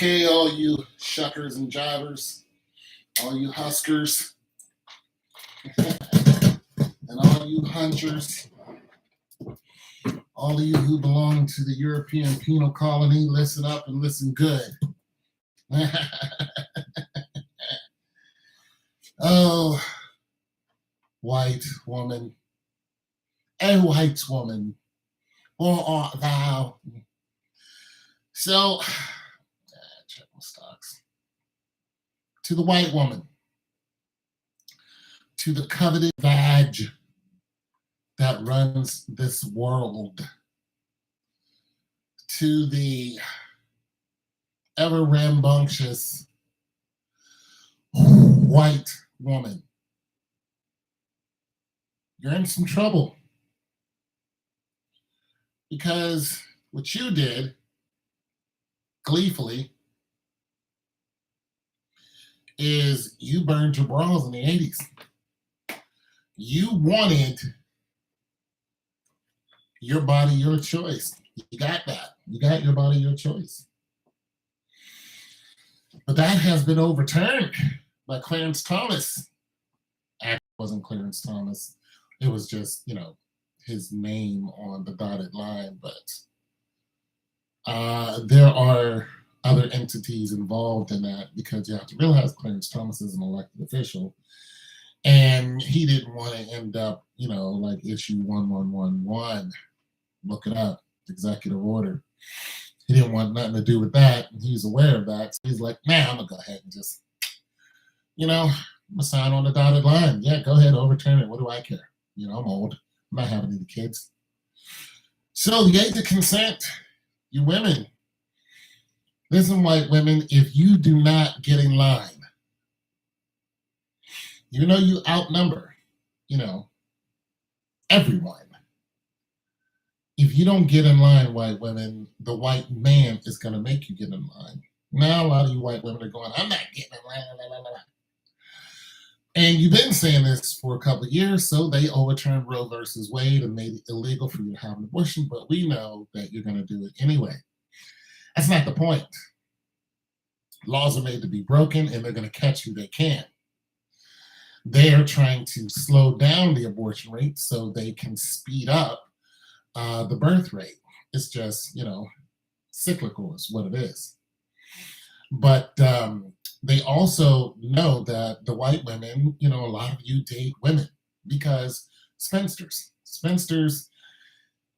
Okay, all you shuckers and jivers, all you huskers, and all you hunchers, all of you who belong to the European penal colony, listen up and listen good. Oh, white woman, a white woman, or art thou? So, check my stocks. To the white woman, to the coveted vag that runs this world, to the ever rambunctious white woman, you're in some trouble. Because what you did gleefully is you burned your bras in the 80s. You wanted your body, your choice. You got that. You got your body, your choice. But that has been overturned by Clarence Thomas. Actually, it wasn't Clarence Thomas. It was just, his name on the dotted line. But there are other entities involved in that, because you have to realize Clarence Thomas is an elected official. And he didn't want to end up, like issue 1111. Look it up, executive order. He didn't want nothing to do with that, and he's aware of that. So he's like, man, I'm going to go ahead and just, I'm going to sign on the dotted line. Yeah, go ahead, overturn it. What do I care? I'm old. I'm not having any kids. So the age of consent, you women, listen, white women, if you do not get in line, you outnumber, everyone. If you don't get in line, white women, the white man is going to make you get in line. Now, a lot of you white women are going, I'm not getting in line. Blah, blah, blah. And you've been saying this for a couple of years, so they overturned Roe versus Wade and made it illegal for you to have an abortion, but we know that you're going to do it anyway. That's not the point. Laws are made to be broken, and they're going to catch who they can. They're trying to slow down the abortion rate so they can speed up the birth rate. It's just, cyclical is what it is. But they also know that the white women, a lot of you date women because spinsters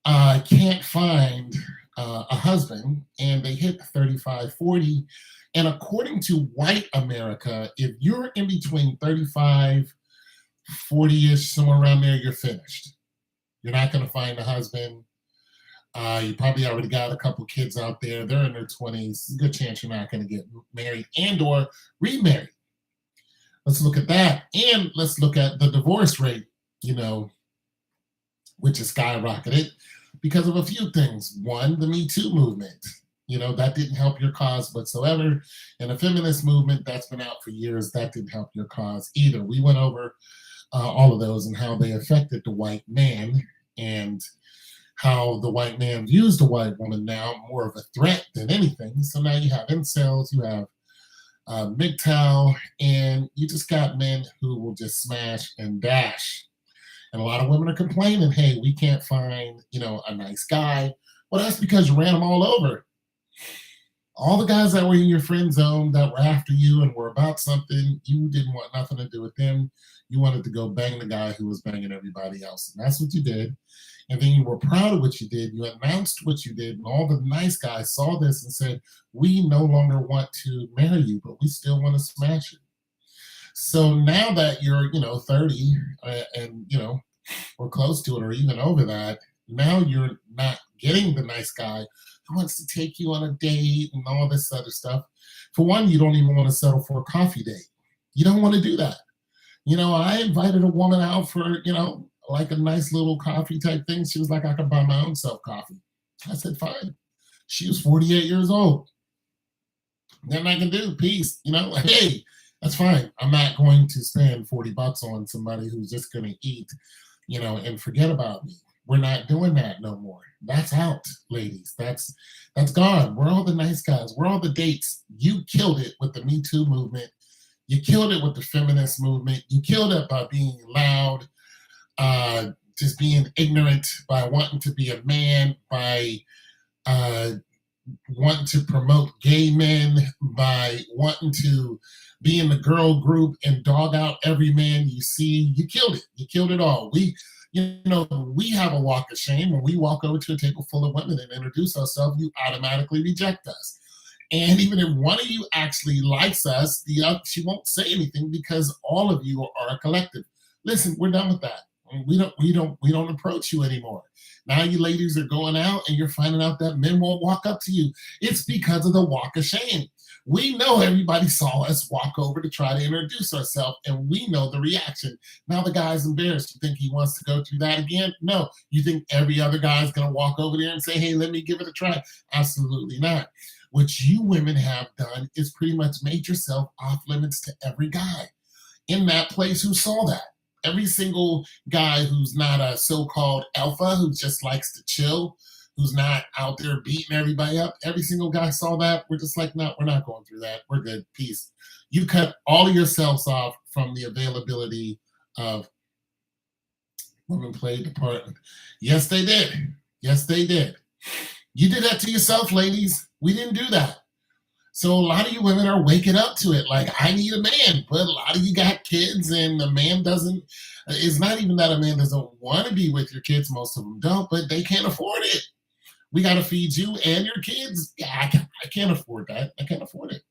can't find a husband, and they hit 35, 40. And according to white America, if you're in between 35, 40-ish, somewhere around there, you're finished. You're not going to find a husband. You probably already got a couple kids out there. They're in their 20s. Good chance you're not going to get married and or remarried. Let's look at that. And let's look at the divorce rate, which has skyrocketed because of a few things. One, the Me Too movement. That didn't help your cause whatsoever. And the feminist movement, that's been out for years. That didn't help your cause either. We went over all of those and how they affected the white man, and how the white man views the white woman now more of a threat than anything. So now you have incels, you have MGTOW, and you just got men who will just smash and dash. And a lot of women are complaining, hey, we can't find, a nice guy. Well, that's because you ran them all over. All the guys that were in your friend zone that were after you and were about something, you didn't want nothing to do with them. You wanted to go bang the guy who was banging everybody else. And that's what you did. And then you were proud of what you did. You announced what you did. And all the nice guys saw this and said, we no longer want to marry you, but we still want to smash you. So now that you're, 30 and, or close to it or even over that, now you're not getting the nice guy who wants to take you on a date and all this other stuff. For one, you don't even want to settle for a coffee date. You don't want to do that. I invited a woman out for, like a nice little coffee type thing. She was like, I can buy my own self coffee. I said, fine. She was 48 years old. Nothing I can do. Peace. Hey, that's fine. I'm not going to spend $40 on somebody who's just going to eat, and forget about me. We're not doing that no more. That's out, ladies. That's gone. We're all the nice guys. We're all the dates. You killed it with the Me Too movement. You killed it with the feminist movement. You killed it by being loud, just being ignorant, by wanting to be a man, by uh, wanting to promote gay men, by wanting to be in the girl group and dog out every man you see. You killed it. You killed it all. We have a walk of shame. When we walk over to a table full of women and introduce ourselves, you automatically reject us. And even if one of you actually likes us, the other, she won't say anything because all of you are a collective. Listen, we're done with that. We don't approach you anymore. Now you ladies are going out and you're finding out that men won't walk up to you. It's because of the walk of shame. We know everybody saw us walk over to try to introduce ourselves, and we know the reaction. Now the guy's embarrassed. You think he wants to go through that again? No. You think every other guy's going to walk over there and say, hey, let me give it a try? Absolutely not. What you women have done is pretty much made yourself off limits to every guy in that place who saw that. Every single guy who's not a so-called alpha, who just likes to chill, who's not out there beating everybody up, every single guy saw that. We're just like, no, we're not going through that. We're good. Peace. You cut all of yourselves off from the availability of women played the part. Yes, they did. Yes, they did. You did that to yourself, ladies. We didn't do that. So a lot of you women are waking up to it. Like, I need a man, but a lot of you got kids, and the man doesn't. It's not even that a man doesn't want to be with your kids. Most of them don't, but they can't afford it. We got to feed you and your kids. Yeah, I can't afford that. I can't afford it.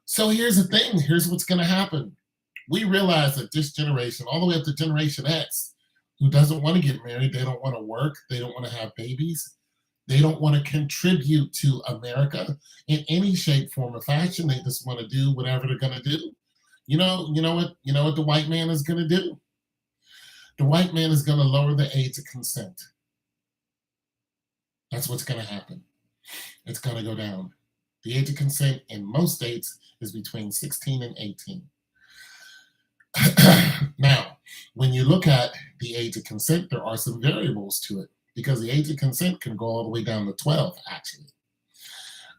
So here's the thing. Here's what's going to happen. We realize that this generation, all the way up to Generation X, who doesn't want to get married, they don't want to work, they don't want to have babies, they don't want to contribute to America in any shape, form, or fashion. They just want to do whatever they're going to do. You know what the white man is going to do? The white man is going to lower the age of consent. That's what's going to happen. It's going to go down. The age of consent in most states is between 16 and 18. Now, when you look at the age of consent, there are some variables to it, because the age of consent can go all the way down to 12, actually.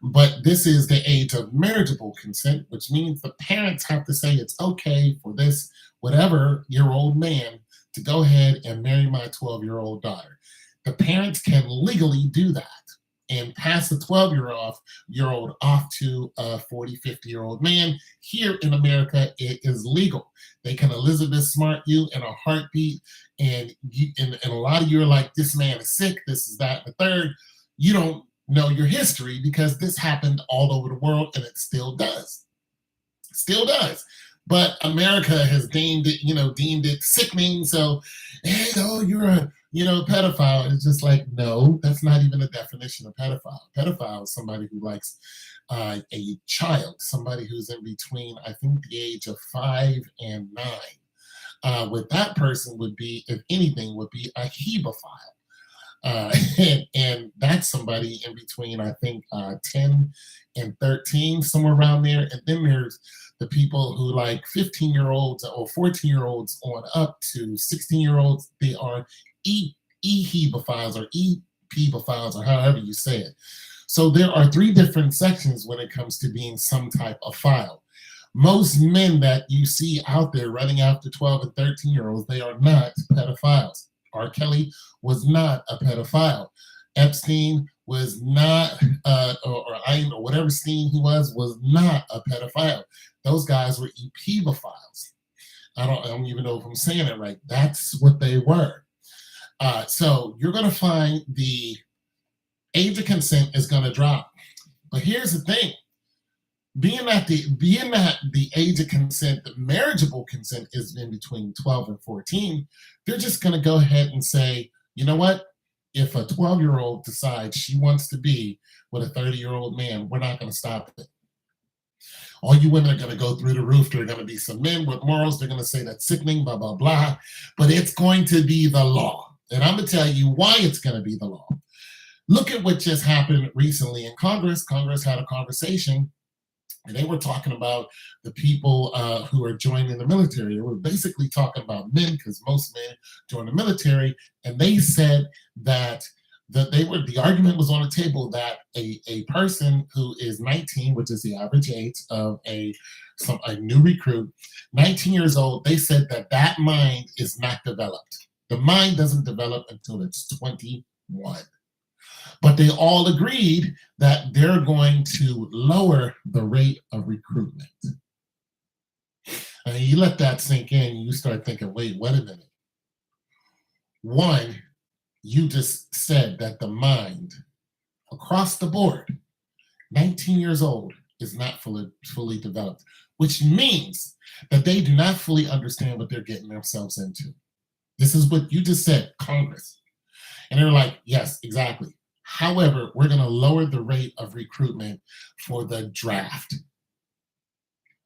But this is the age of marriageable consent, which means the parents have to say it's okay for this whatever-year-old man to go ahead and marry my 12-year-old daughter. The parents can legally do that and pass the 12-year-old off to a 40, 50-year-old man. Here in America, it is legal. They can Elizabeth Smart you in a heartbeat, and a lot of you are like, this man is sick, this is that, and the third. You don't know your history because this happened all over the world, and it still does. Still does. But America has deemed it sickening. So, hey, you're a pedophile. It's just like, no, that's not even a definition of pedophile. Pedophile is somebody who likes a child, somebody who's in between, I think, the age of 5 and 9. What that person would be, if anything, would be a hebephile. And that's somebody in between, I think, 10 and 13, somewhere around there. And then there's the people who like 15-year-olds or 14-year-olds on up to 16-year-olds. They are e-hebephiles or e-pedophiles, or however you say it. So there are 3 different sections when it comes to being some type of file. Most men that you see out there running after 12 and 13-year-olds, they are not pedophiles. R. Kelly was not a pedophile. Epstein was not, or whatever Stein he was not a pedophile. Those guys were pedophiles. I don't even know if I'm saying it right. That's what they were. So you're going to find the age of consent is going to drop. But here's the thing. Being that the age of consent, the marriageable consent, is in between 12 and 14, they're just going to go ahead and say, you know what? If a 12-year-old decides she wants to be with a 30-year-old man, we're not going to stop it. All you women are going to go through the roof. There are going to be some men with morals. They're going to say that's sickening, blah, blah, blah. But it's going to be the law. And I'm going to tell you why it's going to be the law. Look at what just happened recently in Congress. Congress had a conversation And they were talking about the people who are joining the military. They were basically talking about men because most men join the military, and they said that the argument was on the table that a person who is 19, which is the average age of a new recruit, 19 years old, they said that that mind is not developed. The mind doesn't develop until it's 21. But they all agreed that they're going to lower the rate of recruitment. And you let that sink in, you start thinking, wait a minute. One, you just said that the mind across the board, 19 years old, is not fully developed, which means that they do not fully understand what they're getting themselves into. This is what you just said, Congress. And they're like, yes, exactly. However, we're going to lower the rate of recruitment for the draft.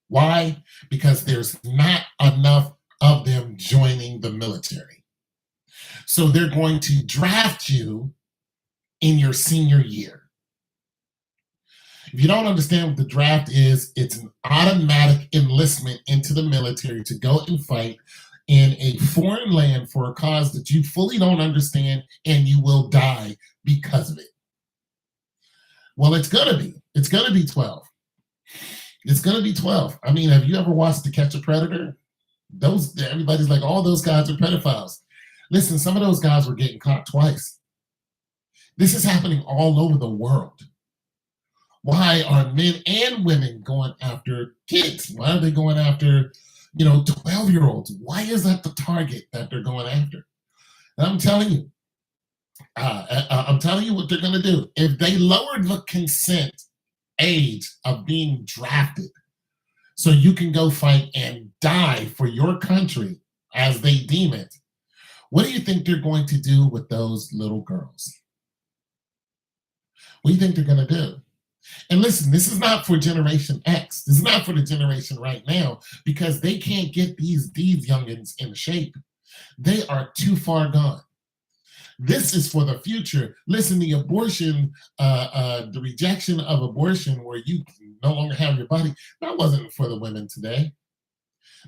Why? Because there's not enough of them joining the military. So they're going to draft you in your senior year. If you don't understand what the draft is, it's an automatic enlistment into the military to go and fight in a foreign land for a cause that you fully don't understand, and you will die because of it. Well, it's going to be 12. It's going to be 12. I mean, have you ever watched To Catch a Predator? Everybody's like, all those guys are pedophiles. Listen, some of those guys were getting caught twice. This is happening all over the world. Why are men and women going after kids? Why are they going after 12-year-olds? Why is that the target that they're going after? And I'm telling you what they're going to do. If they lowered the consent age of being drafted so you can go fight and die for your country as they deem it, what do you think they're going to do with those little girls? What do you think they're going to do? And listen, this is not for Generation X. This is not for the generation right now, because they can't get these youngins in shape. They are too far gone. This is for the future. Listen, the abortion, the rejection of abortion where you no longer have your body, that wasn't for the women today.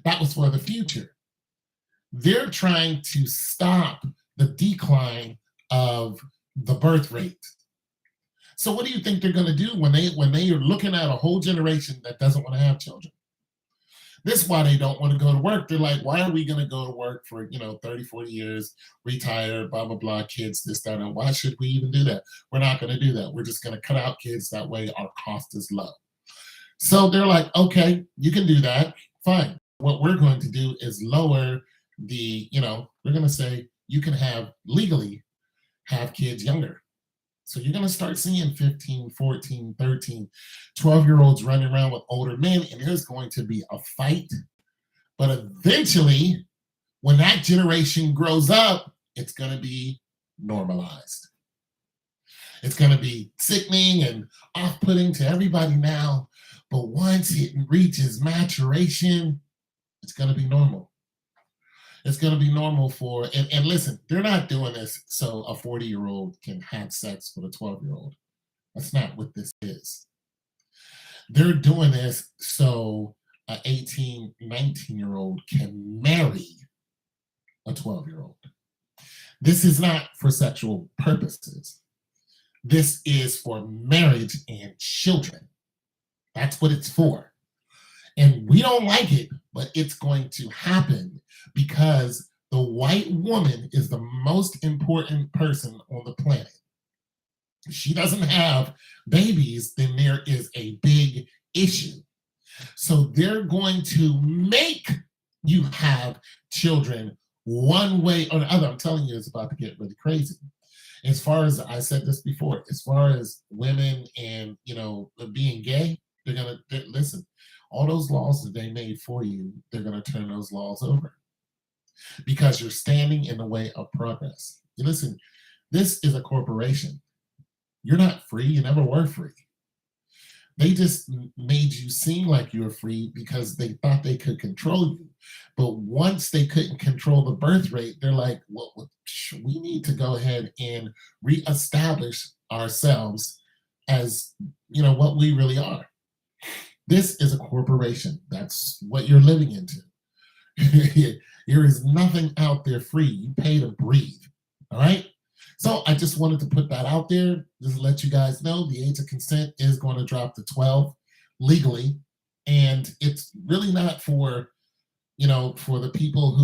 That was for the future. They're trying to stop the decline of the birth rate. So what do you think they're going to do when they are looking at a whole generation that doesn't want to have children? This is why they don't want to go to work. They're like, why are we going to go to work for 30, 40 years, retire, blah, blah, blah, kids, this, that, and why should we even do that? We're not going to do that. We're just going to cut out kids. That way our cost is low. So they're like, okay, you can do that. Fine. What we're going to do is lower we're going to say you can legally have kids younger. So you're going to start seeing 15, 14, 13, 12-year-olds running around with older men, and there's going to be a fight. But eventually, when that generation grows up, it's going to be normalized. It's going to be sickening and off-putting to everybody now, but once it reaches maturation, it's going to be normal. It's going to be normal and listen, they're not doing this so a 40-year-old can have sex with a 12-year-old. That's not what this is. They're doing this so an 18, 19-year-old can marry a 12-year-old. This is not for sexual purposes. This is for marriage and children. That's what it's for. And we don't like it, but it's going to happen because the white woman is the most important person on the planet. If she doesn't have babies, then there is a big issue. So they're going to make you have children one way or the other. I'm telling you, it's about to get really crazy. As far as I said this before, as far as women and being gay, they're gonna listen. All those laws that they made for you, they're going to turn those laws over because you're standing in the way of progress. Listen, this is a corporation. You're not free. You never were free. They just made you seem like you were free because they thought they could control you. But once they couldn't control the birth rate, they're like, well, we need to go ahead and reestablish ourselves as, what we really are. This is a corporation. That's what you're living into. There is nothing out there free. You pay to breathe. All right. So I just wanted to put that out there, just to let you guys know the age of consent is going to drop to 12 legally. And it's really not for, for the people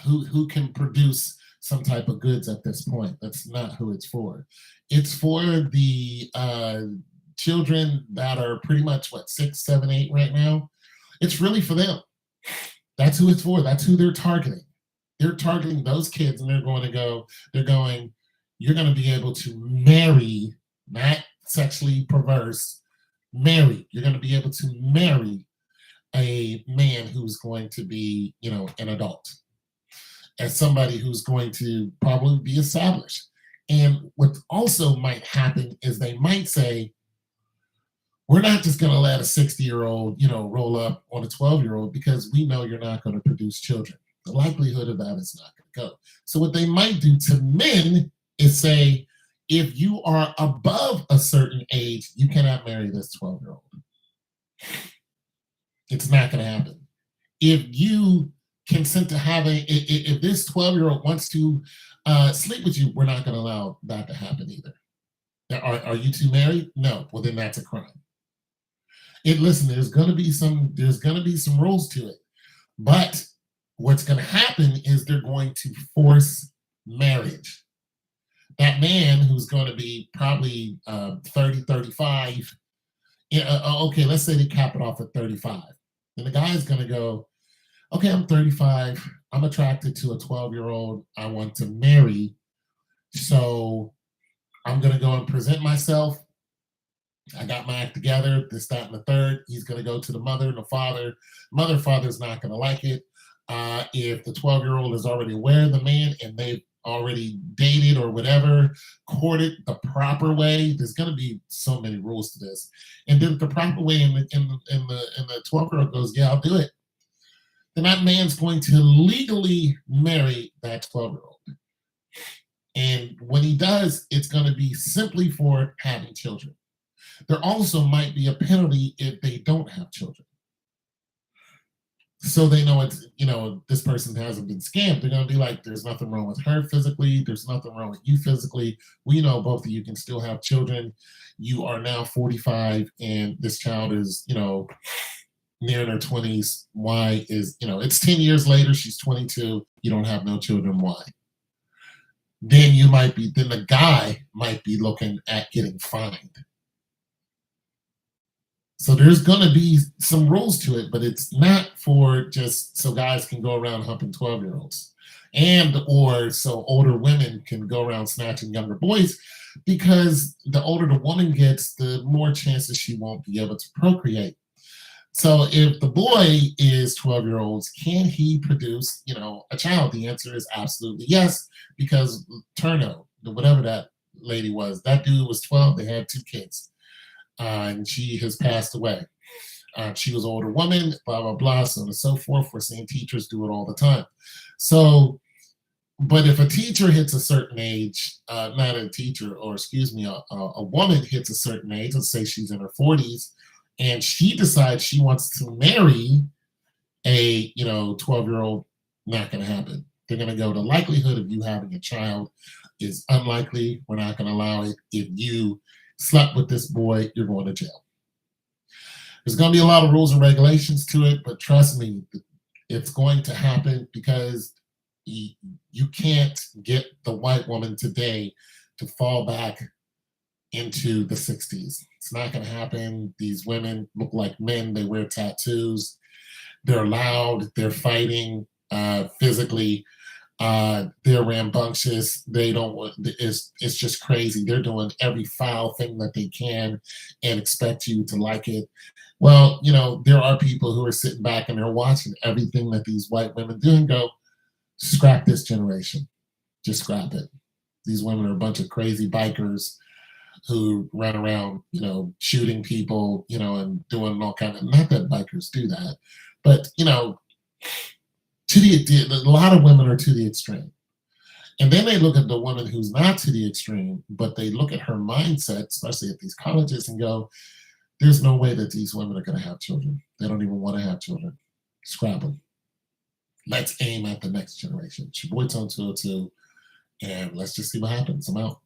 who can produce some type of goods at this point. That's not who it's for. It's for the children that are pretty much what, 6, 7, 8 right now. It's really for them. That's who it's for. That's who they're targeting. They're targeting those kids, and they're going, you're going to be able to marry, not sexually perverse, marry. You're going to be able to marry a man who's going to be, an adult, as somebody who's going to probably be established. And what also might happen is they might say, we're not just going to let a 60-year-old, roll up on a 12-year-old because we know you're not going to produce children. The likelihood of that is not going to go. So what they might do to men is say, if you are above a certain age, you cannot marry this 12-year-old. It's not going to happen. If you consent to having, if this 12-year-old wants to sleep with you, we're not going to allow that to happen either. Are you two married? No. Well, then that's a crime. Listen, there's going to be some rules to it, but what's going to happen is they're going to force marriage. That man who's going to be probably 30, 35, okay, let's say they cap it off at 35. And the guy is going to go, okay, I'm 35. I'm attracted to a 12-year-old I want to marry. So I'm going to go and present myself. I got my act together, this, that, and the third. He's going to go to the mother and the father. Father's not going to like it. If the 12-year-old is already aware of the man and they've already dated or whatever, courted the proper way, there's going to be so many rules to this. And then the proper way, and the 12-year-old goes, yeah, I'll do it. Then that man's going to legally marry that 12-year-old. And when he does, it's going to be simply for having children. There also might be a penalty if they don't have children. So they know it's, this person hasn't been scammed. They're going to be like, there's nothing wrong with her physically. There's nothing wrong with you physically. We know both of you can still have children. You are now 45 and this child is, near in her 20s. Why is, it's 10 years later, she's 22. You don't have no children. Why? Then the guy might be looking at getting fined. So there's going to be some rules to it, but it's not for just so guys can go around humping 12-year-olds or so older women can go around snatching younger boys, because the older the woman gets, the more chances she won't be able to procreate. So if the boy is 12-year-olds, can he produce, a child? The answer is absolutely yes, because Turno, whatever that lady was, that dude was 12. They had 2 kids. And she has passed away. She was an older woman, blah, blah, blah, so on and so forth. We're seeing teachers do it all the time. So, but if a teacher hits a certain age, not a teacher, or excuse me, a woman hits a certain age, let's say she's in her 40s, and she decides she wants to marry a, 12-year-old, not going to happen. They're going to go, the likelihood of you having a child is unlikely. We're not going to allow it. If you slept with this boy, you're going to jail. There's going to be a lot of rules and regulations to it, but trust me, it's going to happen, because you can't get the white woman today to fall back into the 60s. It's not going to happen. These women look like men. They wear tattoos. They're loud. They're fighting physically. They're rambunctious. They don't. It's just crazy. They're doing every foul thing that they can and expect you to like it. Well, there are people who are sitting back and they're watching everything that these white women do and go, scrap this generation. Just scrap it. These women are a bunch of crazy bikers who run around, shooting people, and doing all kind of. Not that bikers do that, but a lot of women are to the extreme. And then they look at the woman who's not to the extreme, but they look at her mindset, especially at these colleges, and go, there's no way that these women are going to have children. They don't even want to have children. Scrap them. Let's aim at the next generation. It's your boy Tone 202, and let's just see what happens. I'm out.